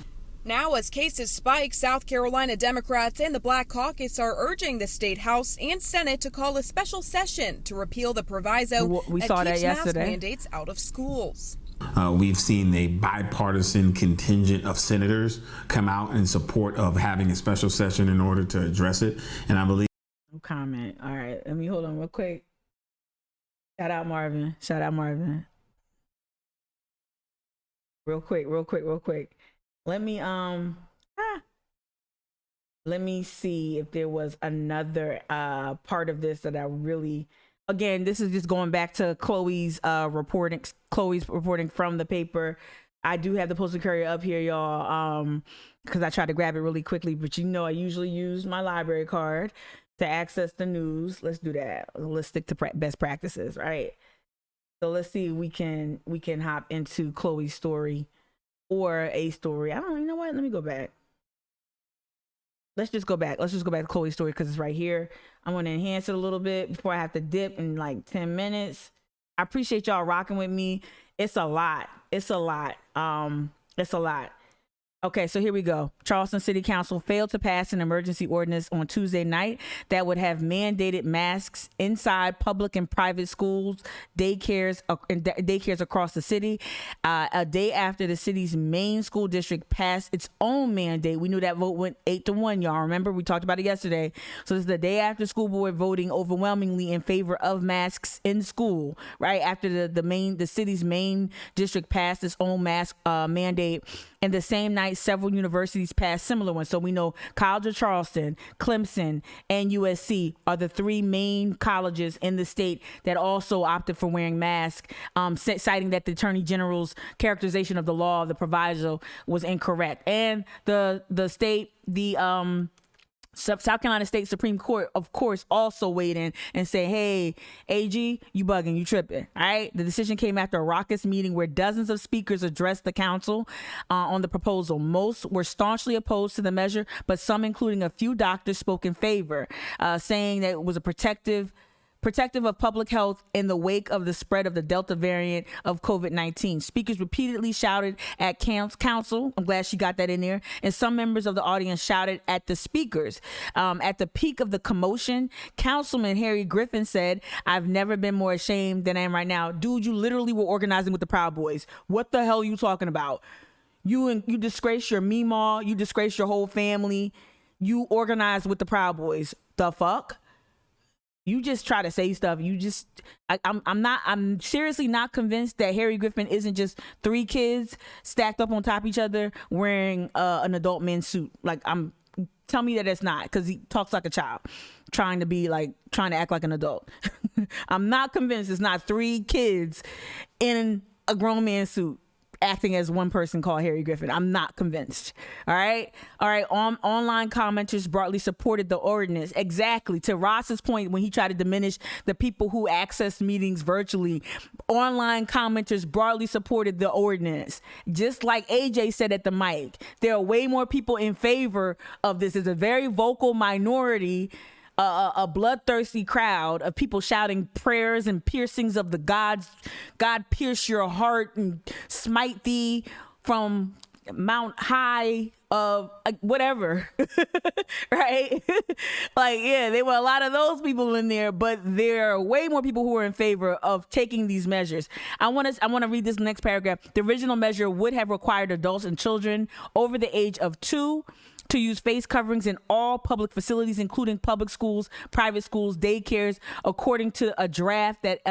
Now, as cases spike, South Carolina Democrats and the Black Caucus are urging the State House and Senate to call a special session to repeal the proviso We that saw that keeps mask yesterday. mandates out of schools. We've seen a bipartisan contingent of senators come out in support of having a special session in order to address it. And I believe. No comment. All right. Let me hold on real quick. Shout out Marvin. Shout out Marvin. Real quick. Let me see if there was another part of this that I really, again, this is just going back to Chloe's reporting from the paper. I do have the Postal Courier up here, y'all, because I tried to grab it really quickly, but you know I usually use my library card to access the news. Let's do that. Let's stick to best practices, right? So let's see if we can hop into Chloe's story. Or a story. I don't, you know what? Let me go back. Let's just go back to Chloe's story because it's right here. I'm going to enhance it a little bit before I have to dip in like 10 minutes. I appreciate y'all rocking with me. It's a lot. Okay, so here we go. Charleston City Council failed to pass an emergency ordinance on Tuesday night that would have mandated masks inside public and private schools, daycares across the city. A day after the city's main school district passed its own mandate. We knew that vote went 8-1, y'all. Remember, we talked about it yesterday. So this is the day after school board voting overwhelmingly in favor of masks in school, right? After the city's main district passed its own mask mandate. And the same night, several universities passed similar ones. So we know College of Charleston, Clemson, and USC are the three main colleges in the state that also opted for wearing masks, citing that the Attorney General's characterization of the law of the proviso was incorrect. And South Carolina State Supreme Court, of course, also weighed in and said, hey, AG, you bugging, you tripping, all right? The decision came after a raucous meeting where dozens of speakers addressed the council on the proposal. Most were staunchly opposed to the measure, but some, including a few doctors, spoke in favor, saying that it was a protective of public health in the wake of the spread of the Delta variant of COVID-19. Speakers repeatedly shouted at council. I'm glad she got that in there. And some members of the audience shouted at the speakers. At the peak of the commotion, Councilman Harry Griffin said, "I've never been more ashamed than I am right now." Dude, you literally were organizing with the Proud Boys. What the hell are you talking about? You disgrace your meemaw. You disgrace your whole family. You organized with the Proud Boys. The fuck? You just try to say stuff. I'm seriously not convinced that Harry Griffin isn't just three kids stacked up on top of each other wearing an adult men's suit. Tell me that it's not, because he talks like a child, trying to act like an adult. I'm not convinced it's not three kids in a grown man's suit acting as one person called Harry Griffin. I'm not convinced. All right. Online commenters broadly supported the ordinance. Exactly. To Ross's point, when he tried to diminish the people who access meetings virtually, online commenters broadly supported the ordinance. Just like AJ said at the mic, there are way more people in favor of this. It's a very vocal minority, a bloodthirsty crowd of people shouting prayers and piercings of the gods. God pierce your heart and smite thee from Mount High of whatever. Right? There were a lot of those people in there, but there are way more people who are in favor of taking these measures. I want to read this next paragraph. The original measure would have required adults and children over the age of 2 to use face coverings in all public facilities, including public schools, private schools, daycares, according to a draft that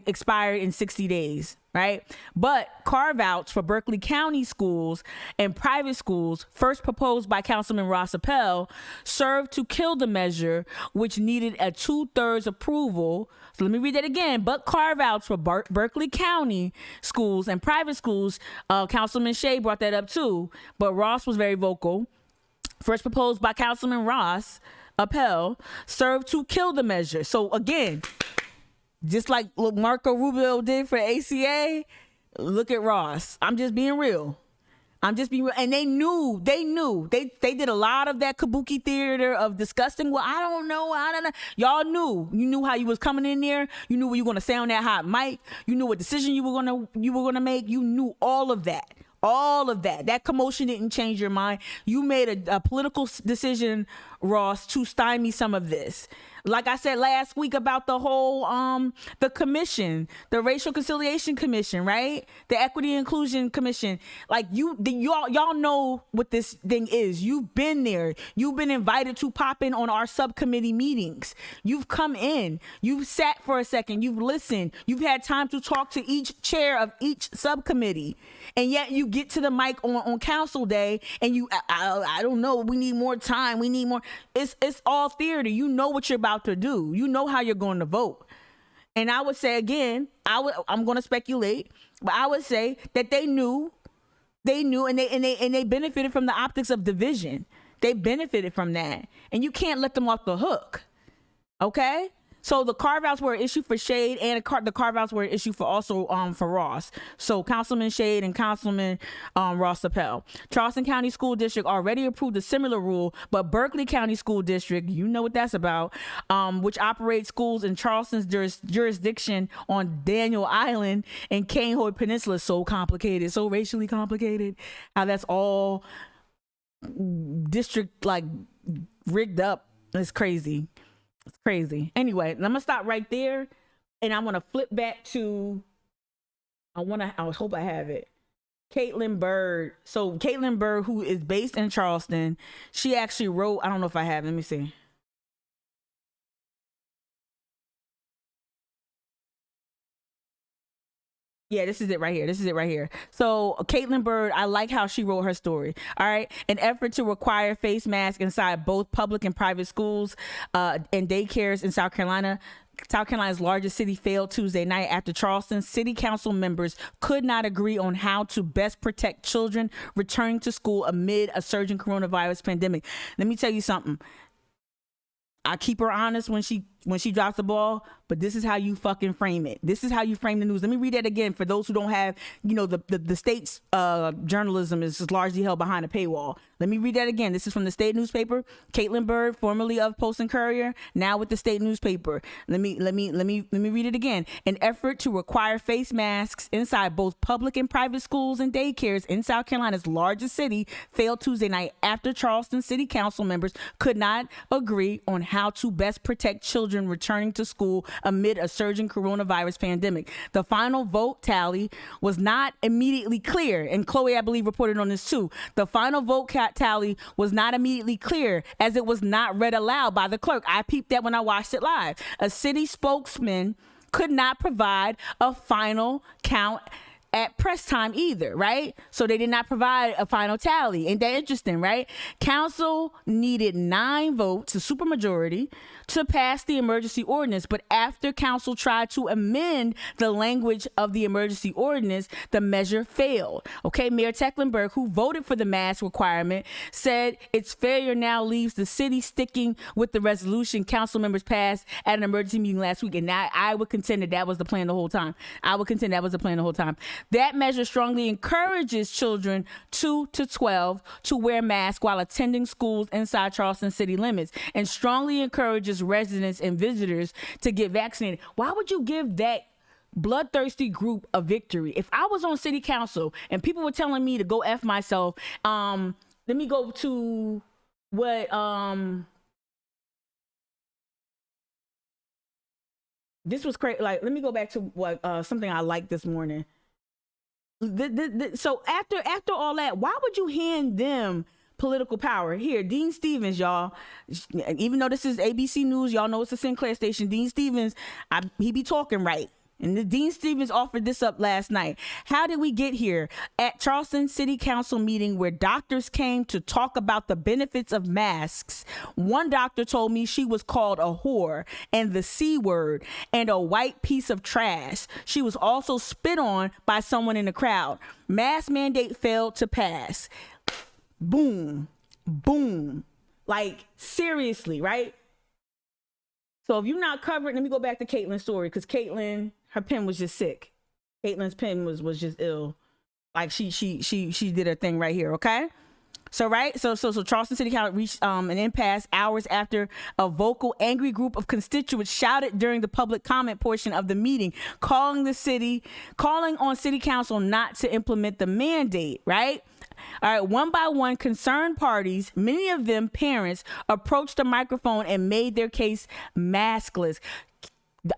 expired in 60 days. Right? But carve-outs for Berkeley County schools and private schools, first proposed by Councilman Ross Appel, served to kill the measure, which needed a 2/3 approval. So let me read that again. But carve-outs for Berkeley County schools and private schools, Councilman Shea brought that up too, but Ross was very vocal. first proposed by Councilman Ross Appel, served to kill the measure. So again, just like look Marco Rubio did for ACA, look at Ross. I'm just being real. And they knew. They did a lot of that kabuki theater of discussing. Well, I don't know. Y'all knew. You knew how you was coming in there. You knew what you were gonna say on that hot mic. You knew what decision you were gonna make. You knew all of that. All of that. That commotion didn't change your mind. You made a political decision, Ross, to stymie some of this. Like I said last week about the whole the commission, the Racial Conciliation Commission, right? The Equity and Inclusion Commission. Like y'all know what this thing is. You've been there. You've been invited to pop in on our subcommittee meetings. You've come in. You've sat for a second. You've listened. You've had time to talk to each chair of each subcommittee. And yet you get to the mic on council day and I don't know, we need more time. We need more. It's all theater. You know what you're about to do. You know how you're going to vote. And I would say again, I'm going to speculate, but I would say that they knew and they benefited from the optics of division. They benefited from that. And you can't let them off the hook. Okay? So the carve-outs were an issue for Shade, and the carve-outs were an issue for also for Ross. So Councilman Shade and Councilman Ross Appel. Charleston County School District already approved a similar rule, but Berkeley County School District, you know what that's about, which operates schools in Charleston's jurisdiction on Daniel Island and Canehoy Peninsula, so complicated, so racially complicated, how that's all district like rigged up. It's crazy. It's crazy. Anyway, I'm gonna stop right there, and I'm gonna flip back to. I hope I have it. Caitlin Bird. So Caitlin Bird, who is based in Charleston, she actually wrote. I don't know if I have. Let me see. Yeah, this is it right here. So Caitlin Bird, I like how she wrote her story. All right. An effort to require face masks inside both public and private schools and daycares in South Carolina. South Carolina's largest city failed Tuesday night after Charleston city council members could not agree on how to best protect children returning to school amid a surging coronavirus pandemic. Let me tell you something. I keep her honest when she drops the ball, but this is how you fucking frame it. This is how you frame the news. Let me read that again for those who don't have, the state's journalism is just largely held behind a paywall. Let me read that again. This is from the state newspaper. Caitlin Bird, formerly of Post and Courier, now with the state newspaper. Let me read it again. An effort to require face masks inside both public and private schools and daycares in South Carolina's largest city failed Tuesday night after Charleston city council members could not agree on how to best protect children returning to school amid a surging coronavirus pandemic. The final vote tally was not immediately clear, and Chloe, I believe, reported on this too. The final vote tally was not immediately clear as it was not read aloud by the clerk. I peeped that when I watched it live. A city spokesman could not provide a final count at press time either, right? So they did not provide a final tally. Ain't that interesting, right? Council needed 9 votes, a supermajority, to pass the emergency ordinance. But after council tried to amend the language of the emergency ordinance, the measure failed. Okay, Mayor Tecklenburg, who voted for the mask requirement, said its failure now leaves the city sticking with the resolution council members passed at an emergency meeting last week. And I would contend that was the plan the whole time. That measure strongly encourages children 2 to 12 to wear masks while attending schools inside Charleston city limits, and strongly encourages residents and visitors to get vaccinated. Why would you give that bloodthirsty group a victory? If I was on city council and people were telling me to go F myself, let me go to what this was crazy. Like, let me go back to what something I liked this morning. So after all that, why would you hand them political power? Here, Dean Stevens, y'all, even though this is ABC News, y'all know it's a Sinclair station. Dean Stevens, he be talking right. And Dean Stevens offered this up last night. How did we get here? At Charleston City Council meeting where doctors came to talk about the benefits of masks, one doctor told me she was called a whore and the C word and a white piece of trash. She was also spit on by someone in the crowd. Mask mandate failed to pass. Boom. Boom. Like, seriously, right? So if you're not covered, let me go back to Caitlin's story, because Caitlin, her pen was just sick. Caitlin's pen was just ill. Like she did her thing right here, okay? So Charleston City Council reached an impasse hours after a vocal, angry group of constituents shouted during the public comment portion of the meeting, calling on City Council not to implement the mandate, right? All right, one by one, concerned parties, many of them parents, approached the microphone and made their case maskless.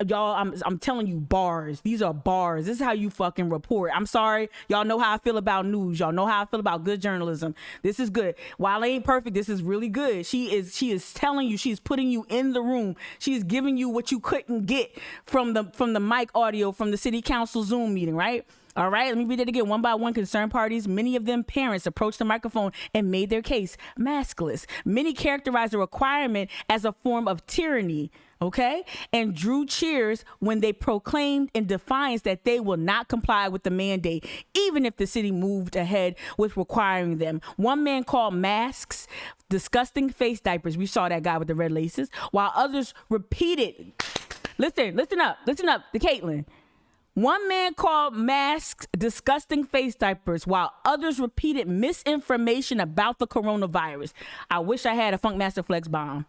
Y'all, I'm telling you, bars. These are bars. This is how you fucking report. I'm sorry. Y'all know how I feel about news. Y'all know how I feel about good journalism. This is good. While it ain't perfect, this is really good. She is telling you, she's putting you in the room. She's giving you what you couldn't get from the mic audio from the city council Zoom meeting, right? All right, let me read it again. One by one, concerned parties, many of them parents, approached the microphone and made their case maskless. Many characterized the requirement as a form of tyranny, okay, and drew cheers when they proclaimed in defiance that they will not comply with the mandate, even if the city moved ahead with requiring them. One man called masks disgusting face diapers. We saw that guy with the red laces, while others repeated, listen up to Caitlin. One man called masks disgusting face diapers, while others repeated misinformation about the coronavirus. I wish I had a Funkmaster Flex bomb,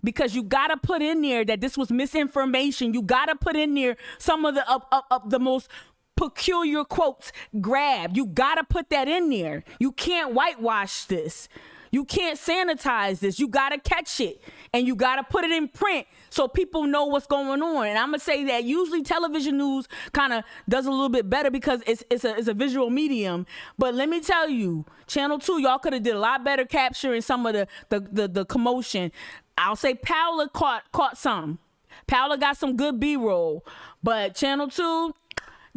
because you gotta put in there that this was misinformation. You gotta put in there some of the most peculiar quotes grabbed. You gotta put that in there. You can't whitewash this. You can't sanitize this. You gotta catch it, and you gotta put it in print so people know what's going on. And I'm gonna say that usually television news kind of does a little bit better because it's a visual medium. But let me tell you, Channel 2, y'all could have did a lot better capturing some of the commotion. I'll say Paola caught some. Paola got some good B-roll, but Channel 2.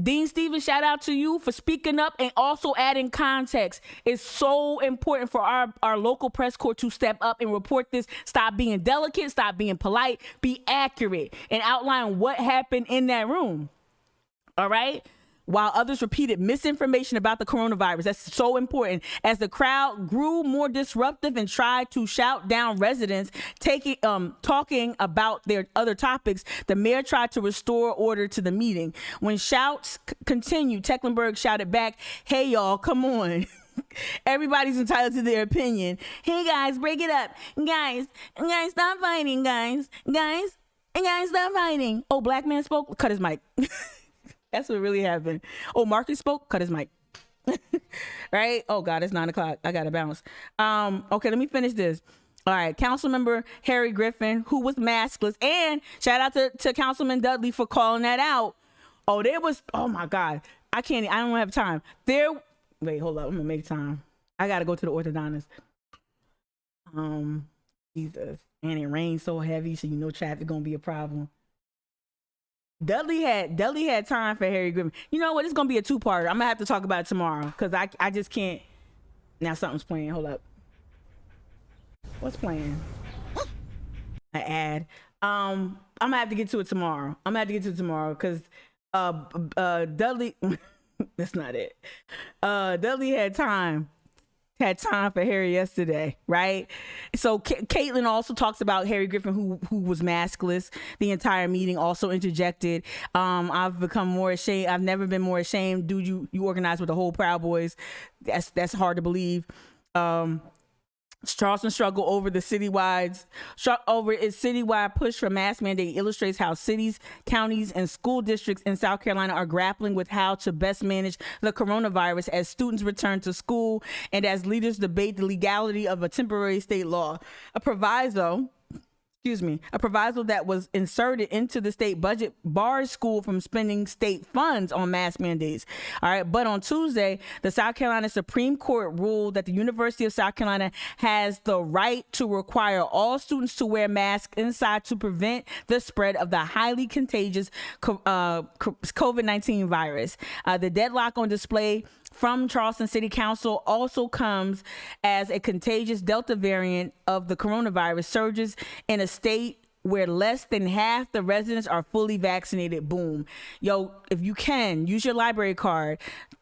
Dean Stevens, shout out to you for speaking up and also adding context. It's so important for our local press corps to step up and report this. Stop being delicate, stop being polite, be accurate, and outline what happened in that room. All right? While others repeated misinformation about the coronavirus. That's so important. As the crowd grew more disruptive and tried to shout down residents talking about their other topics, the mayor tried to restore order to the meeting. When shouts continued, Tecklenburg shouted back, "Hey y'all, come on." Everybody's entitled to their opinion. "Hey guys, break it up. Guys, stop fighting, guys, stop fighting." Oh, black man spoke, cut his mic. That's what really happened. Oh, Marcus spoke, cut his mic. Right? Oh God, it's 9:00. I gotta bounce. Okay, let me finish this. All right, Councilmember Harry Griffin, who was maskless, and shout out to Councilman Dudley for calling that out. Oh my God, I don't have time. Wait, hold up, I'm gonna make time. I gotta go to the orthodontist. Jesus, and it rains so heavy, so you know traffic gonna be a problem. Dudley had time for Harry Griffin. You know what? It's gonna be a two-parter. I'm gonna have to talk about it tomorrow because I just can't. Now something's playing. Hold up. What's playing? An ad. I'm gonna have to get to it tomorrow. Because Dudley. That's not it. Dudley had time for Harry yesterday, right? So Caitlin also talks about Harry Griffin, who was maskless the entire meeting, also interjected. I've become more ashamed. I've never been more ashamed. Dude, you organized with the whole Proud Boys. That's hard to believe. Charleston struggle over its citywide push for mask mandate illustrates how cities, counties, and school districts in South Carolina are grappling with how to best manage the coronavirus as students return to school and as leaders debate the legality of a temporary state law. A proviso that was inserted into the state budget bars school from spending state funds on mask mandates. All right, but on Tuesday, the South Carolina Supreme Court ruled that the University of South Carolina has the right to require all students to wear masks inside to prevent the spread of the highly contagious COVID-19 virus. The deadlock on display from Charleston City Council also comes as a contagious Delta variant of the coronavirus surges in a state where less than half the residents are fully vaccinated. Boom. Yo, if you can, use your library card.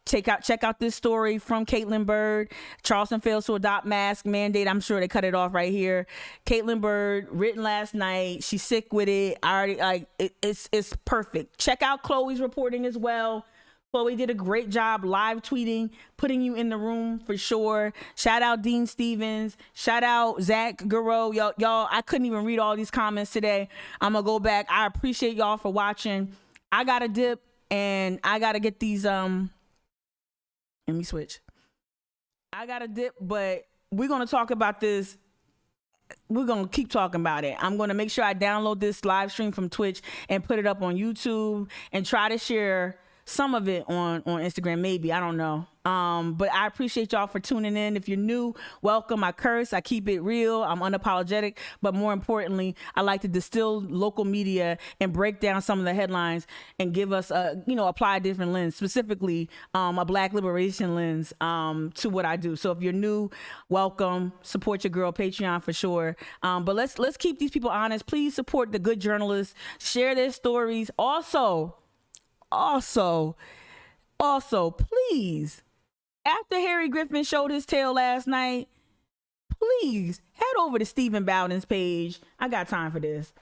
Check out this story from Caitlin Bird. Charleston fails to adopt mask mandate. I'm sure they cut it off right here. Caitlin Bird, written last night. She's sick with it. I already it's perfect. Check out Chloe's reporting as well. Chloe did a great job live tweeting, putting you in the room for sure. Shout out Dean Stevens. Shout out Zach Guro. Y'all, I couldn't even read all these comments today. I'm gonna go back. I appreciate y'all for watching. I gotta dip and I gotta get these let me switch. I gotta dip, but we're gonna talk about this. We're gonna keep talking about it. I'm gonna make sure I download this live stream from Twitch and put it up on YouTube and try to share some of it on Instagram, maybe. I don't know. But I appreciate y'all for tuning in. If you're new, welcome. I curse. I keep it real. I'm unapologetic. But more importantly, I like to distill local media and break down some of the headlines and give us apply a different lens, specifically a Black liberation lens to what I do. So if you're new, welcome. Support your girl, Patreon for sure. But let's keep these people honest. Please support the good journalists. Share their stories. Also, please, after Harry Griffin showed his tail last night, please head over to Stephen Bowden's page. I got time for this.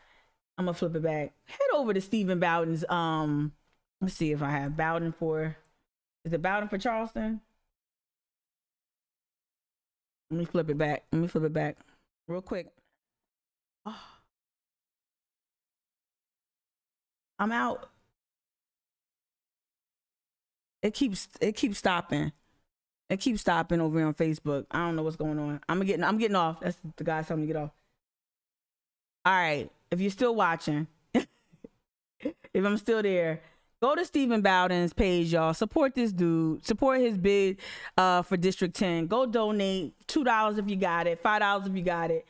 I'm gonna flip it back. Head over to Stephen Bowden's. Let's see if I have Bowden for. Is it Bowden for Charleston? Let me flip it back. Real quick. Oh. I'm out. It keeps stopping. It keeps stopping over here on Facebook. I don't know what's going on. I'm getting off. That's the guy telling me to get off. All right. If you're still watching, if I'm still there, go to Stephen Bowden's page, y'all. Support this dude. Support his bid for District 10. Go donate $2 if you got it, $5 if you got it.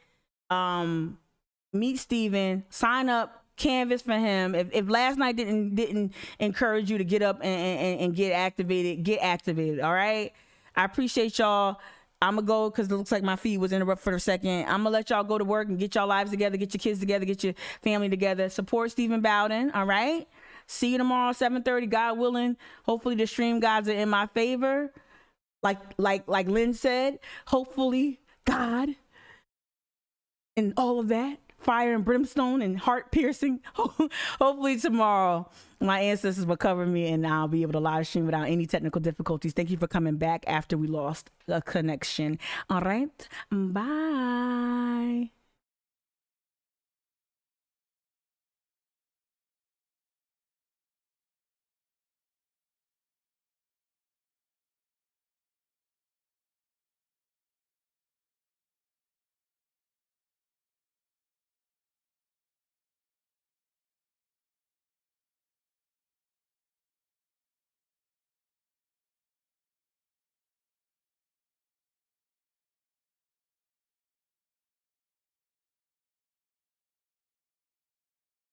Meet Stephen. Sign up. Canvas for him. If last night didn't encourage you to get up and get activated. All right. I appreciate y'all. I'm gonna go because it looks like my feed was interrupted for a second. I'm gonna let y'all go to work and get y'all lives together, get your kids together, get your family together. Support Stephen Bowden. All right. See you tomorrow, 7:30, God willing. Hopefully the stream gods are in my favor. Like Lynn said, hopefully God and all of that. Fire and brimstone and heart piercing. Hopefully tomorrow my ancestors will cover me and I'll be able to live stream without any technical difficulties. Thank you for coming back after we lost a connection. All right. Bye.